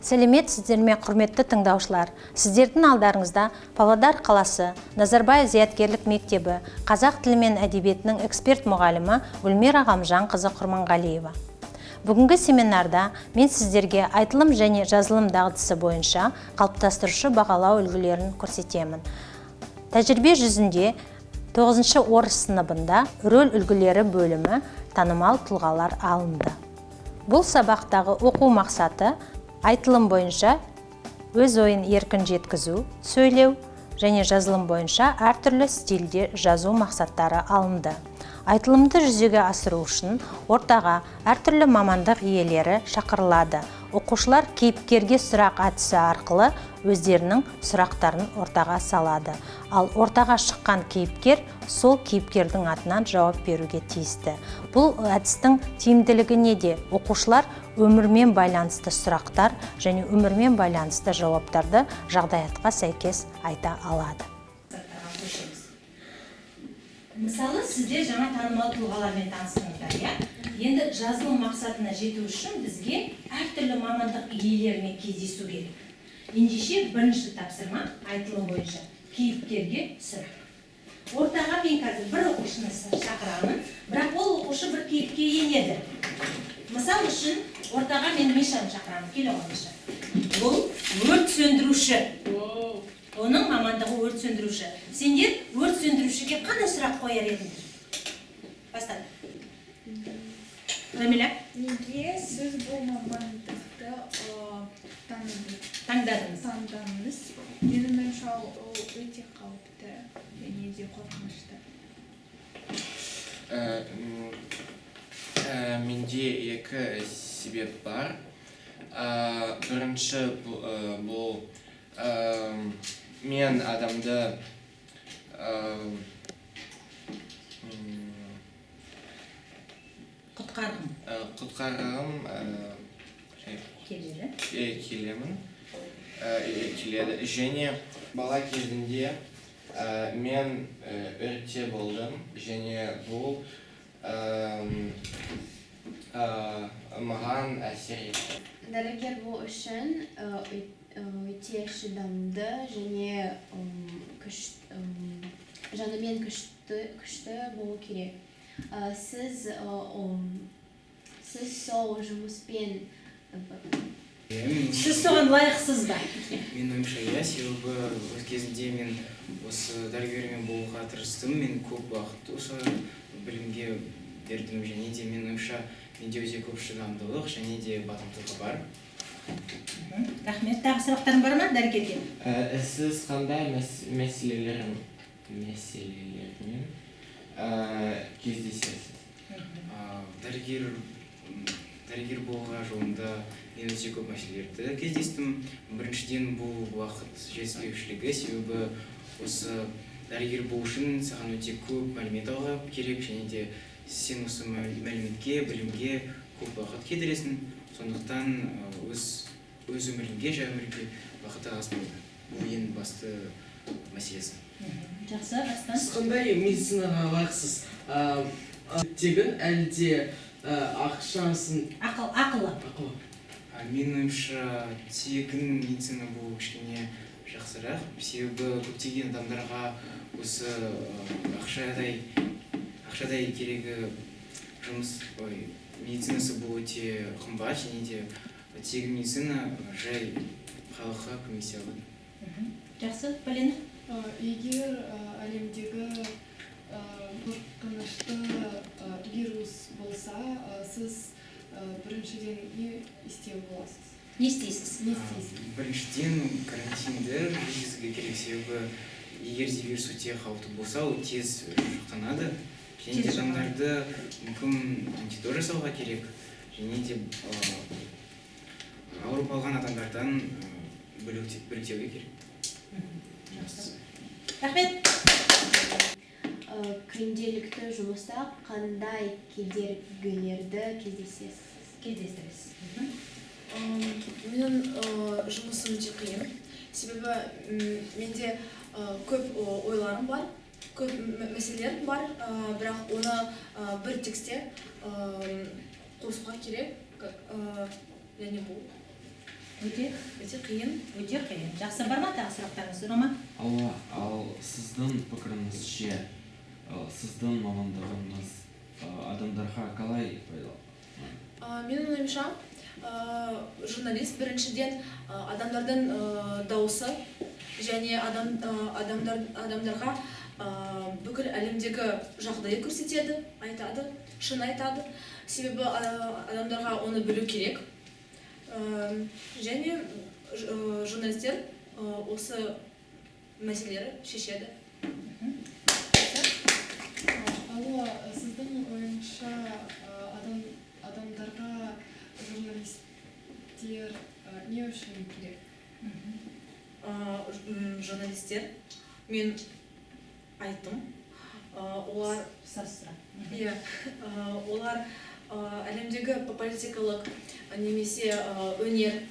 Сәлеметсіздер ме, құрметті тыңдаушылар. Сіздердің алдарыңызда Павлодар қаласы Назарбаев зияткерлік мектебі қазақ тілі мен әдебиетінің эксперт мұғалімі Гүлмира Ғамжанқызы Құрманғалиева. Бүгінгі семинарда мен сіздерге айтылым және жазылым дағдысы бойынша қалыптастырушы бағалау үлгілерін көрсетемін. Тәжірибе жүзінде 9-шы орыс сыныбында рөл үлгілері бөлімі танымал тұлғалар алынды. Бұл сабақтағы оқу мақсаты айтылым бойынша өз ойын еркін жеткізу, сөйлеу және жазылым бойынша әртүрлі стильде жазу мақсаттары алынды. Айтылымды жүзеге асыру үшін ортаға әртүрлі мамандық иелері шақырылады. Оқушылар кейіпкерге сұрақ әдісі арқылы өздерінің сұрақтарын ортаға салады. Ал ортаға шыққан кейіпкер сол кейіпкердің атынан жауап беруге тиісті. Бұл әдістің тиімділігі неде? Оқушылар өмірмен байланысты сұрақтар және өмірмен байланысты жауаптарды жағдаятқа сәйкес айта алады. Мысалы, сіздер жаңа танымал тұлғалармен таныстыңыздар, енді жазылым мақсатына жету үшін бізге әртүрлі мамандық иелерімен кездесу керек. Ендеше бірінші тапсырма айтылым бойынша кейіпкерге сұрақ. Ортаға мен қазір бір оқушыны шақырамын, бірақ ол оқушы бір кейіпке енеді. Мысал үшін ортаға мен Мишаны шақырамын, келе ғой Миша. Ол өрт сөндіруші. Оның мамандығы өрт сөндіруші. Сендер өрт сөндірушіге қандай сұрақ қояр едіңдер? Бастады. Камила? Неге сіз бұл мамандықты таңдадыңыз? Менің ойымша ол өте қауіпті және де қорқынышты. Менде екі себеп бар. Бірінші бұл мен адамды құтқарғым келеді. Және бала кезінде мен өртте болдым, және бұл маған әсер етті. Дәрігер бұл үшін өте шыдамды және жанымен күшті болу керек. Сіз сол жұмыспен Сіз соған лайықсыз ба? Мен ойымша себебі өз кезінде мен осы дәрігермен болуға тырыстым. Мен көп уақыт осы білімге бердім, және де мен ойымша менде өте көп шыдамдылық және де батылдығы бар. Рахмет. Тағы сұрақтарың бар ма дәрігерге? Сіз қандай мәселелермен кездесесіз? Дәрігер болуға жолында мен өте көп мәселелерді кездестім. Біріншіден бұл уақыт жетіспеушілігі, себебі осы дәрігер болу үшін саған өте көп мәлімет алуға керек, және де сен осы мәліметке, білімге көп уақыт кетіресің. Сондықтан өз өміріңге, жай өмірге уақыт аспайды. Бұл ең басты мәселесі. Жақсы, Астан. Сіз қандай медицинаға лайықсыз? Тегін әлде ақшасын? Ақылы. Менің ойымша тегін медицина болу кішкене жақсырақ. Себебі көптеген адамдарға осы ақшадай керегі жұмыс, медицинасы бұл өте қымбат, және де тегін медицина жай халыққа көмектесе алады. Жақсы, Полина? Егер әлемдегі қорқынышты вирус болса, сіз біріншіден не істеу боласыз? Не істейсіз? Біріншіден карантинді жүргізуге керек, себебі егер де вирус өте қауіпті болса, ол тез жұқтанады. Және де адамдарды мүмкін антидот жасауға керек, және де ауырып алған адамдардан бөлектеуге керек. Рахмет. Күнделікті жұмыста қандай кедергілерді кездестіресіз? Менің жұмысым өте қиын. Себебі менде көп ойларым бар, көп мәселелер бар, бірақ оны бір текстте қосуға керек, және бұл. өте қиын. Өте қиын. Жақсы, бар ма тағы сұрақтарыңыз, Рома? Ал сіздің пікіріңізше, сіздің мамандығыңыз адамдарға қалай пайдалы? Менің ойымша, журналист біріншіден адамдардың дауысы және адамдарға бүкіл әлемдегі жағдайы көрсетеді, айтады, шын айтады. Себебі адамдарға оны білу керек. Және журналистер осы мәселелері шешеді. Алла, сіздің ойыңызша адамдарға журналистер не үшін керек? Журналистер, мен айттым, олар олар әлемдегі политикалық немесе өнер,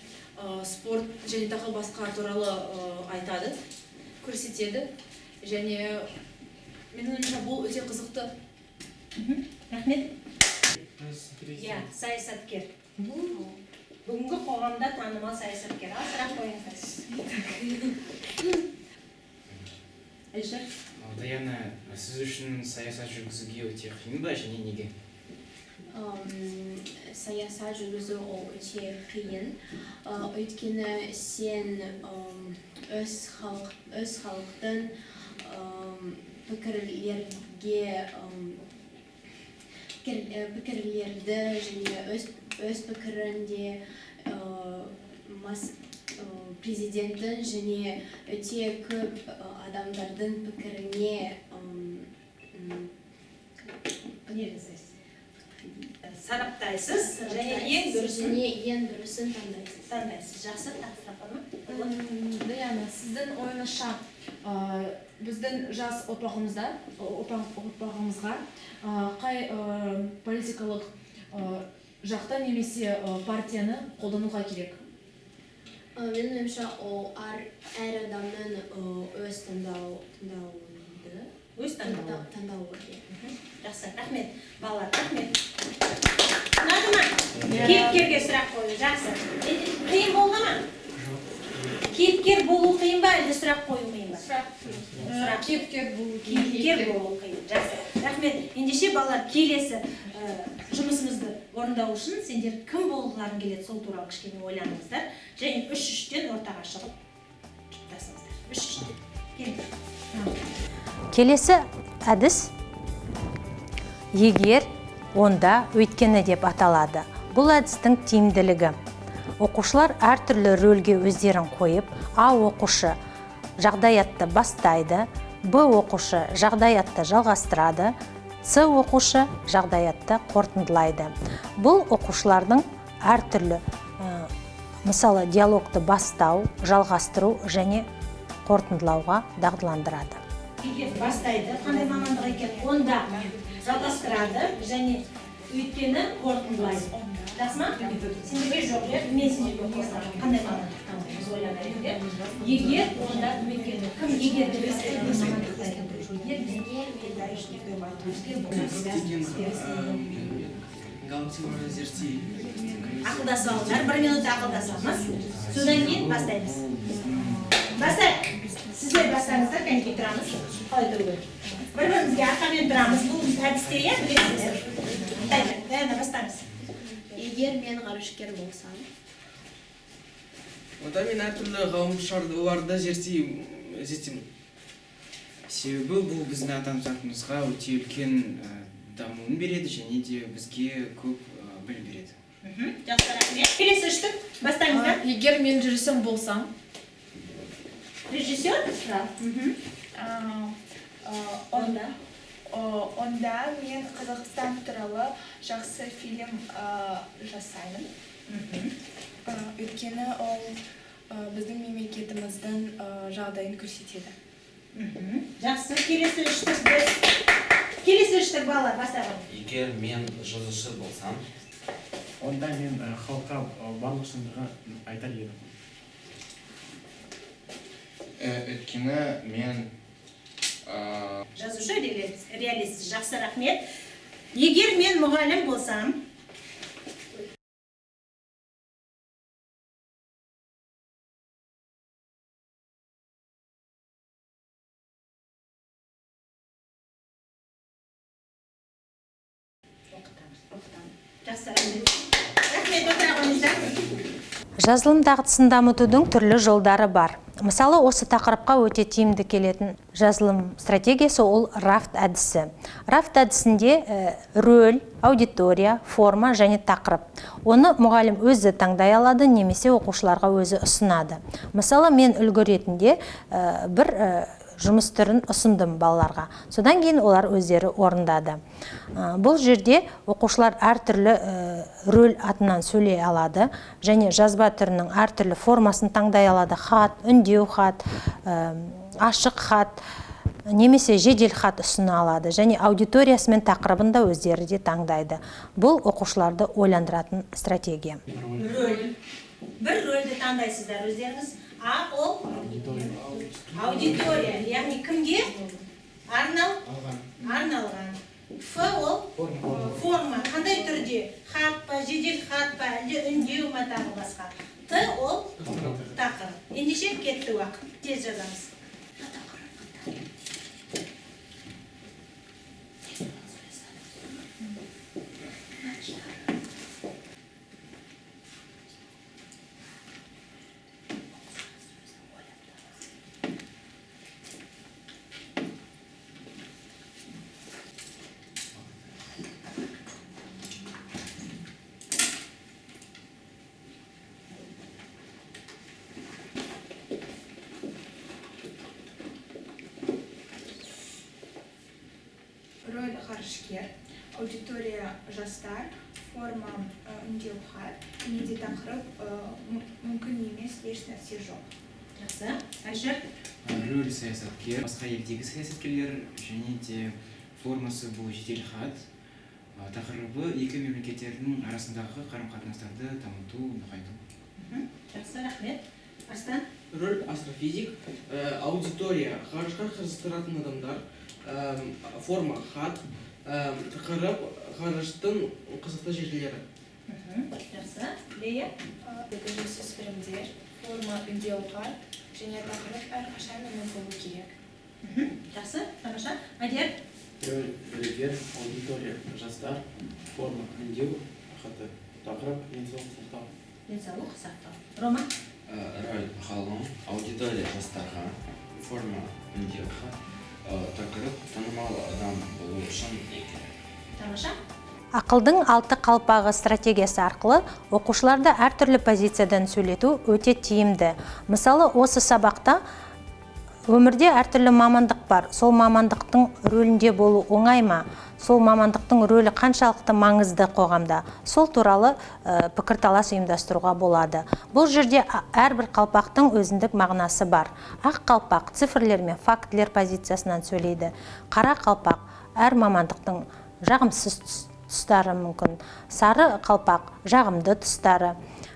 спорт және тағы басқа туралы айтады, көрсетеді. Және менің ойымша бұл өте қызықты. Рахмет. Саясаткер. Бүгінгі қоғамда танымал саясаткер. Сұрақ қойыңыздар. Әлішер? Даяна, сіз үшін саясат жүргізуге өте қиын ба және неге? Саясат жүргізу ол өте қиын. Өйткені сен өз халықтың пікірлерді және өз пікірінде президенттің және өте көп адамдардың пікіріне Сараптайсыз және ең дұрысын таңдайсыз. Жақсы, тақсыраққа ма? Даяна, сіздің ойыңызша біздің жас ұрпағымызға қай политикалық жақта немесе партияны қолдануға керек? Менің ойымша ол әр адамның өз таңдауы. Жақсы, рахмет. Балалар, рахмет. Ұнады ма? Кейіпкерге сұрақ қою, жақсы. Қиын болды ма? Кейіпкер болу қиын ба, әлде сұрақ қою қиын ба? Кейіпкер болу қиын, жақсы. Рахмет. Ендеше балалар, келесі жұмысымызды орындау үшін сендер кім болғыларың келеді, сол туралы кішкене ойланыңыздар. Және 3-3-тен ортаға шығып жасыңыздар. 3-3-тен. Келесі әдіс егер, онда, өйткені деп аталады. Бұл әдістің тиімділігі. Оқушылар әртүрлі рөлге өздерін қойып, А оқушы жағдаятты бастайды, Б оқушы жағдаятты жалғастырады, С оқушы жағдаятты қорытындылайды. Бұл оқушылардың әртүрлі, мысалы, диалогты бастау, жалғастыру және қорытындылауға дағдыландырады. Егер бастайды, қандай мамандық екен, онда жалғастырады және өйткені қорытындылайды. Жақсы ма? Сендерге жоқ, мен сендерге қосам. Қандай мамандық таңдаймыз ойланайын. Егер онда өйткені кім егер ақылдасып алыңдар, 1 минут ақылдасамыз. Содан кейін бастаймыз. Бастайық. Сіздер бастаңыздар, кәнекей тұрамыз. Қалай тұру керек? Бір-бірімізге арқамен тұрамыз. Бұл әдістер, білесіздер. Даяна, бастаңыз. Егер мен ғарышкер болсам, Онда мен әртүрлі ғаламшарларды зерттеймін. Себебі бұл біздің адамзатымызға өте үлкен дамуын береді және де бізге көп білім береді. Жақсы, рахмет. Келесі үштік, бастаңыздар. Егер мен режиссер болсам, Режиссер? Онда мен Қазақстан туралы жақсы фильм жасаймын. Өйткені ол біздің мемлекетіміздің жағдайын көрсетеді. Жақсы, келесі үштік балалар, бастағын. Егер мен жазушы болсам, онда мен халыққа барлық шындығы айтар едім. Өйткені мен Жазушы реалист. Жақсы, рахмет. Егер мен мұғалім болсам, Жазылым дағдысын дамытудың түрлі жолдары бар. Мысалы, осы тақырыпқа өте тиімді келетін жазылым стратегиясы ол рафт әдісі. Рафт әдісінде рөл, аудитория, форма және тақырып. Оны мұғалім өзі таңдай алады, немесе оқушыларға өзі ұсынады. Мысалы, мен үлгі ретінде бір жұмыс түрін ұсындым балаларға. Содан кейін олар өздері орындады. Бұл жерде оқушылар әртүрлі рөл атынан сөйлей алады, және жазба түрінің әртүрлі формасын таңдай алады. Хат, үндеу хат, ашық хат, немесе жедел хат ұсына алады, және аудиториясы мен тақырыбын да өздері де таңдайды. Бұл оқушыларды ойландыратын стратегия. Бір рөлді таңдайсыздар өздеріңіз. А ол аудитория, яғни кімге? Арналған. Ф ол форма, қандай түрде? Хат па, жедел хат па, әлде үндеу ма, тағы басқа. Т ол тақырып. Ендеше кетті уақыт, тез жазамыз. Роль ғарышкер, аудитория жастар, форма үндеу хат, және де тақырып мүмкін емес, еш нәрсе жоқ. Жақсы. Әлжір? Рөл саясаткер, басқа елдегі саясаткерлер, және де формасы бұл жедел хат. Тақырыбы екі мемлекеттердің арасындағы қарым-қатынастарды дамыту, нығайту. Жақсы, рахмет. Арыстан? Роль астрофизик, аудитория, ғарышқа қызықтыратын адамдар, форма хат, тақырып ғарыштың қызықты жерлері. Жақсы. Лея? Жасөспірімдер, форма үндеу хат, және тақырып әрқашан өмір болу керек. Жақсы, тамаша. Мадияр? Рөл білгер, аудитория жастар, форма үндеу хаты, тақырып денсаулық сақтау. Денсаулық сақтау. Рома? Роль ғалым, аудитория жастарға, форма үндеу хат, тақырып танымал адам болу үшін керек. Тамаша. Ақылдың 6 қалпағы стратегиясы арқылы оқушыларды әртүрлі позициядан сөйлету өте тиімді. Мысалы, осы сабақта өмірде әртүрлі мамандық бар. Сол мамандықтың рөлінде болу оңай ма? Сол мамандықтың рөлі қаншалықты маңызды қоғамда? Сол туралы пікірталас ұйымдастыруға болады. Бұл жерде әрбір қалпақтың өзіндік мағынасы бар. Ақ қалпақ цифрлер мен фактілер позициясынан сөйлейді. Қара қалпақ әр мамандықтың жағымсыз тұстары мүмкін. Сары қалпақ жағымды тұстары.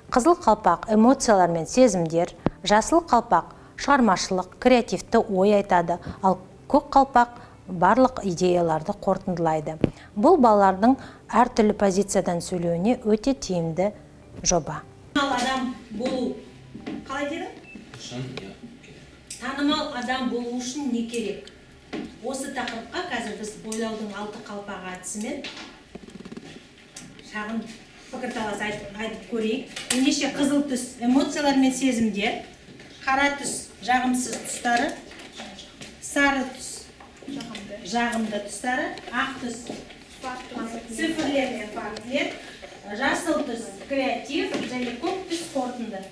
Қызыл қалпақ эмоциялар мен сезімдер. Жасыл қалпақ шығармашылық, креативті ой айтады, ал көк қалпақ барлық идеяларды қорытындылайды. Бұл балалардың әртүрлі позициядан сөйлеуіне өте тиімді жоба. Танымал адам болу қалай деді? Танымал адам болу үшін не керек? Осы тақырыпқа қазір біз бойлаудың 6 қалпағы әдісімен шағын пікірталас айтып көрейік. Ендеше қызыл түс эмоциялар мен сезімдер, қара түс жағымсыз тұстары, сары түс жағымды тұстары, ақ түс цифрлер мен фактілер, жасыл түс креатив және көк түс қорытынды.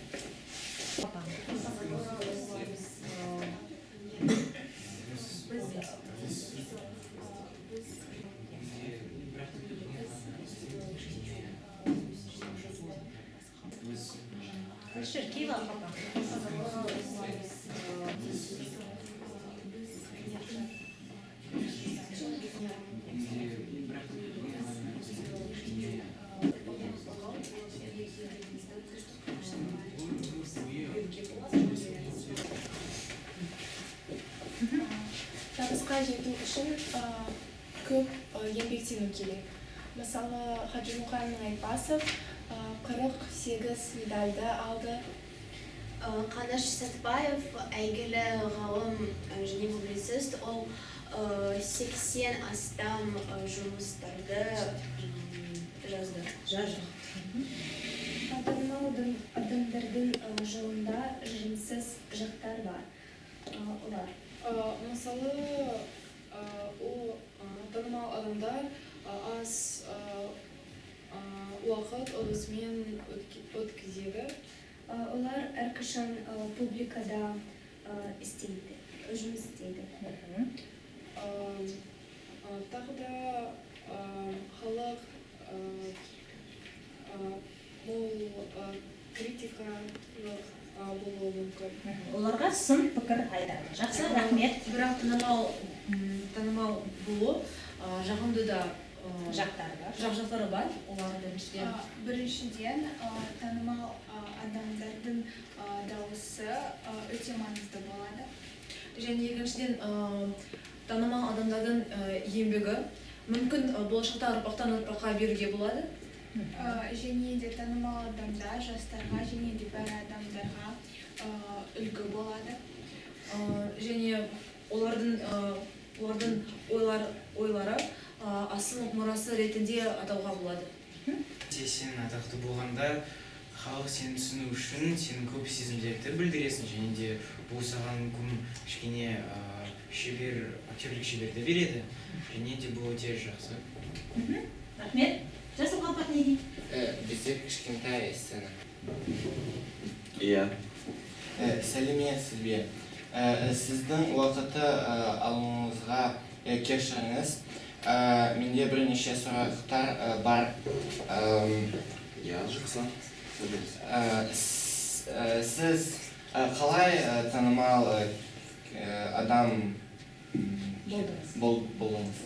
Табысқа жету үшін көп еңбектену керек. Мысалы, Хаджимұқан Айтбасов 48 медальді алды. Қаныш Сәтбаев әйгілі ғалым және публицист, ол 80 астам жұмыстарды жазды. Танымал адамдардың жолында жөнсіз жақтар бар. Олар. Мысалы, ол танымал адамдар аз уақыт өзімен өткізеді. Олар әрқашан публикада жұмыс істейді. Тағы да халық бұл критикалық болуы мүмкін. Оларға сын пікір айтады. Жақсы, рахмет. Бірақ танымал болу жағымды да жақтары бар. Олар біріншіден. Біріншіден, танымал адамдардың дауысы өте маңызды болады. Және екіншіден, танымал адамдардың еңбегі мүмкін болашақта ұрпақтан ұрпаққа беруге болады. Және де танымал адамдар жастарға және де бар адамдарға үлгі болады. Және олардың ойлары асыл мұрасы ретінде атауға болады. Сен атақты болғанда халық сені түсіну үшін сен көп сезімдерді білдіресің, және де бұл саған кішкене актерлік шеберді береді, және де бұл өте жақсы. Рахмет. Жасыл қалпақ не дейді? Бізде кішкентай сцена. Иә. Сәлеметсіз бе? Сіздің уақытты алуыңызға кешіріңіз. Менде бірнеше сұрақтар бар. Иә, жақсы. Сіз қалай танымал адам болдыңыз?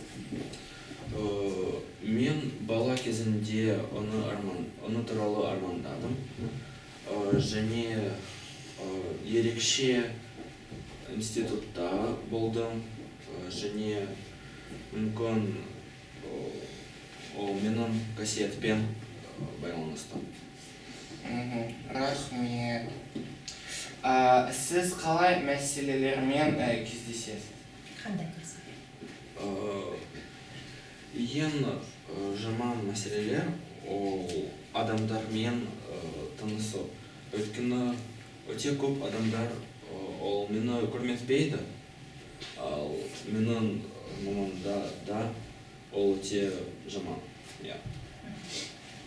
Мен бала кезінде оны туралы армандадым. Және ерекше институтта болдым. Және мүмкін ол менің қасиетпен байланысты. Рахмет. Сіз қалай мәселелермен кездесесіз? Қандай мәселе? Ең жаман мәселелер ол адамдармен танысу. Өйткені өте көп адамдар ол мені көрмеспейді, ал менің мамамда да ол өте жаман.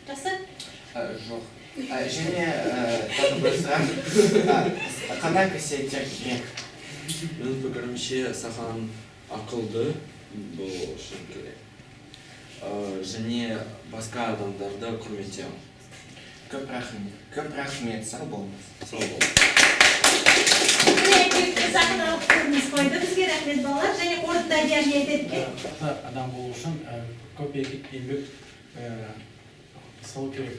Жақсы? Жоқ. Және тағы бір сұрақ. Қандай қасиеттер керек? Менің пікірімше саған ақылды болу үшін керек. Және басқа адамдарды құрметтеу. Көп рахмет. Сау болыңыз. Сау бол. Сақыналық көрініс қойды. Бізге рахмет балалар. Және қорытынды идеяны айтады. Адам болу үшін көп еңбек сол керек.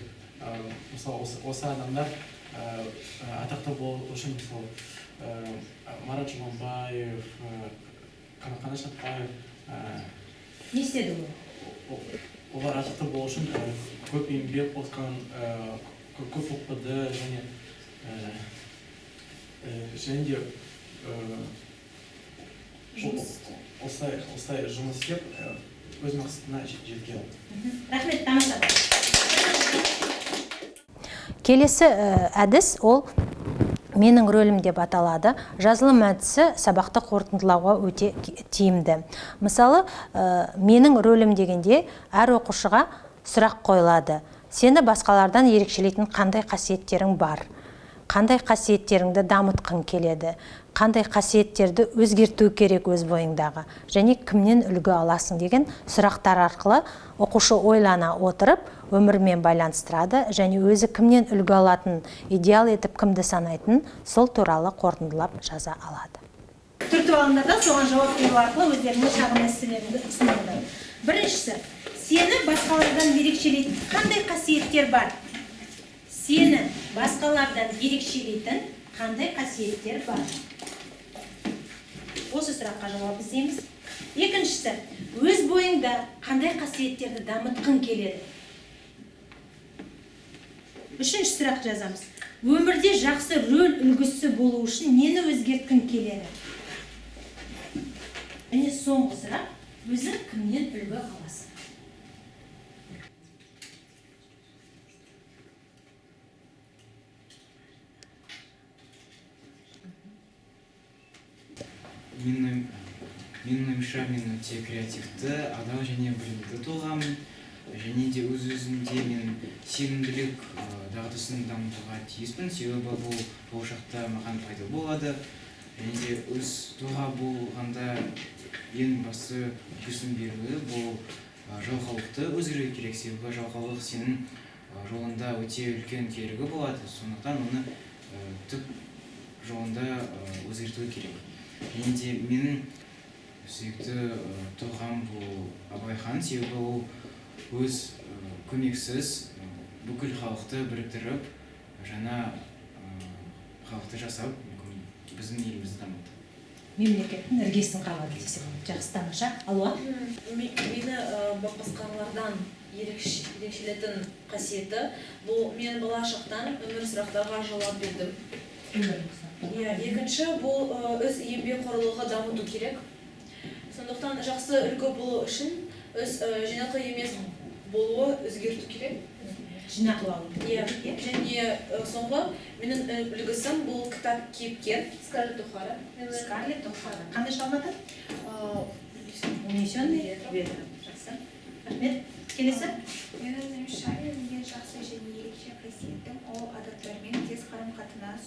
Мысалы, осы адамдар атақты болу үшін, мысалы, Марат Жұманбаев, Қанат Шатбаев. Не істеді ол? Олар атақты болу үшін көп еңбек қосқан, көп оқыды және де осылай жұмыс істеп өз мақсатына жеткен. Рахмет, тамаша. Келесі әдіс ол менің рөлім деп аталады. Жазылым әдісі сабақты қорытындылауға өте тиімді. Мысалы, менің рөлім дегенде әр оқушыға сұрақ қойылады. Сені басқалардан ерекшелейтін қандай қасиеттерің бар? Қандай қасиеттеріңді дамытқың келеді? Қандай қасиеттерді өзгерту керек өз бойыңдағы? Және кімнен үлгі аласың деген сұрақтар арқылы оқушы ойлана отырып, өмірмен байланыстырады және өзі кімнен үлгі алатын, идеал етіп кімді санайтын, сол туралы қорытындылап жаза алады. Түртіп алыңдар да соған жауап беру арқылы өздерінің шағын мәселелеріңді ұсыныңдар. Біріншісі, сені басқалардан ерекшелейтін қандай қасиеттер бар? Сені басқалардан ерекшелейтін қандай қасиеттер бар? Осы сұраққа жауап іздейміз. Екіншісі, өз бойыңда қандай қасиеттерді дамытқың келеді? Үшінші сұрақ жазамыз. Өмірде жақсы рөл үлгісі болу үшін нені өзгерткің келеді? Және соңғы сұрақ, өзің кімнен үлгі аласың? менің ойымша мен өте креативті адам және білімді тұлғамын, және де өз-өзімде мен сенімділік дағдысын дамытуға тиіспін, себебі бұл болашақта маған пайда болады. Және де өз тұлға болғанда ең басты үлгісін беруі бұл жалқаулықты өзгерту керек, себебі жалқаулық сенің жолында өте үлкен кедергі болады, сондықтан оны түп жолында өзгерту керек. Және де менің сүйікті тұлғам бұл Абылайхан, себебі ол өз көмексіз бүкіл халықты біріктіріп, жаңа халықты жасап, біздің елімізді дамытты. Мемлекеттің іргесін қалады десе болады. Жақсы, тамаша. Алуа? Мені басқалардан ерекшелетін қасиеті бұл мен болашақтан өмір сұрақтарға жауап бердім. Екінші бұл өз еңбекқорлығын дамыту керек. Сондықтан жақсы үлгі болу үшін өз жинақы емес болуы өзгерту керек. Жинақы алу. Және соңғы менің үлгісім бұл кітап кейіпкер Скарлетт О'Хара. Скарлетт О'Хара. Қандай шығармада? Унесенный ветром. Жақсы. Рахмет. Келесі? Менің ойымша ең жақсы және ерекше қасиетім ол адамдармен тез қарым-қатынас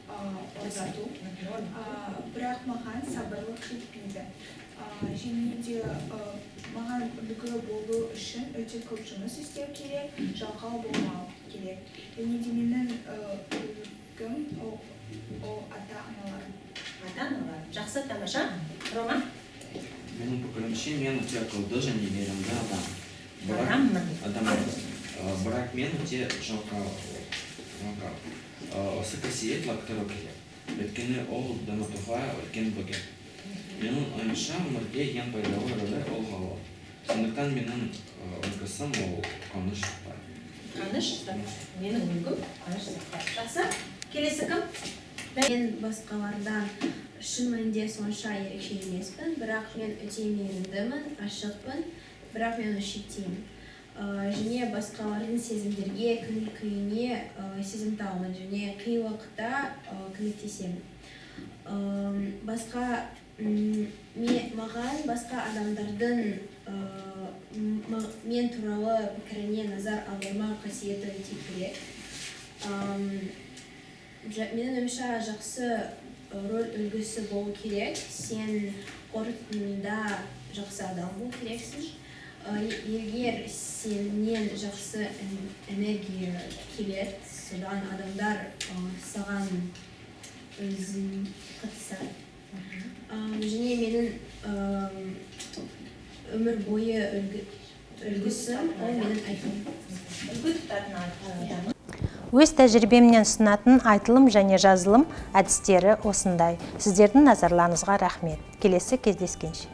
орнату. Бірақ маған сабырлық жетпейді. Және де маған үлгі болу үшін өте көп жұмыс істеу керек, жалқау болмау керек. Және де менің үлгім ол ата-аналарым. Ата-аналар. Жақсы, тамаша. Рома? Менің пікірімше мен өте ақылды және мейірімді Адаммын. Бірақ мен өте жалқау. Осы қасиет лақтыру керек. Өйткені ол дамытуға үлкен бөгет. Менің ойымша өмірде ең пайдалы рөлі ол ғалым. Сондықтан менің үлгісім ол Қаныш Сәтбаев. Қаныш Сәтбаев. Менің үлгім Қаныш Сәтбаев. Жақсы. Келесі кім? Мен басқалардан шын мәнінде сонша ерекше емеспін, бірақ мен өте мейірімдімін, ашықпын, бірақ мен оны шектеймін. Және басқалардың сезімдерге, көңіл-күйіне сезімталмын және қиын уақытта көмектесемін. Маған басқа адамдардың мен туралы пікіріне назар аудармау қасиеті өте керек. Менің ойымша жақсы рөл үлгісі болу керек. Сен қорытындыда жақсы адам болу керексің. Егер сенен жақсы энергия келеді, содан адамдар саған өзін қатысады. Және менің өмір бойы үлгісім ол менің айтылым. Үлгі тұтатын адамы. Өз тәжірибемнен ұсынатын айтылым және жазылым әдістері осындай. Сіздердің назарларыңызға рахмет. Келесі кездескенше.